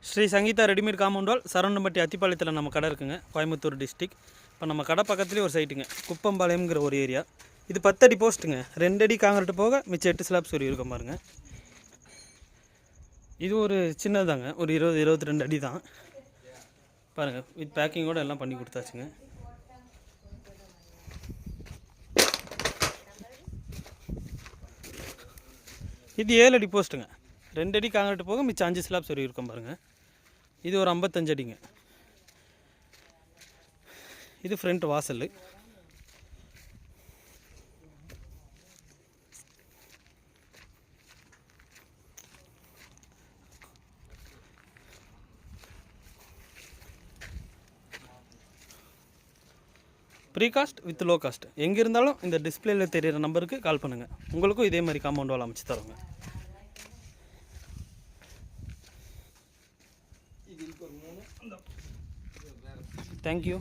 Sri Sangeetha readymade compound wall Saravanampatti அத்திப்பாளையத்தில் நம்ம கடை இருக்குங்க, கோயம்புத்தூர் டிஸ்ட்ரிக். இப்போ நம்ம கடை பக்கத்துலேயே ஒரு சைட்டுங்க, குப்பம்பாளையம்ங்கிற ஒரு ஏரியா. இது 10 அடி போஸ்ட்டுங்க, 2 அடி காங்கிரீட் போக மிச்சம் 8 ஸ்லாப்ஸ் ஒரு இருக்கும் பாருங்க. இது ஒரு சின்னதாங்க, ஒரு 20-22 அடி தான் பாருங்கள். வித் பேக்கிங்கோடு எல்லாம் பண்ணி கொடுத்தாச்சுங்க. இது 7 அடி போஸ்ட்டுங்க, 2 அடி காங்கிரீட் போக மிச்சம் 5 ஸ்லாப்ஸ் ஒரு இருக்கும் பாருங்கள். இது ஒரு 55 அடிங்க. இது ஃப்ரண்ட் வாசல். Free cost with low cost. எங்கே இருந்தாலும் இந்த டிஸ்பிளேயில் தெரிகிற நம்பருக்கு கால் பண்ணுங்கள். உங்களுக்கும் இதே மாதிரி காம்பவுண்ட் வால் அமைச்சு தருவாங்க. தேங்க்யூ.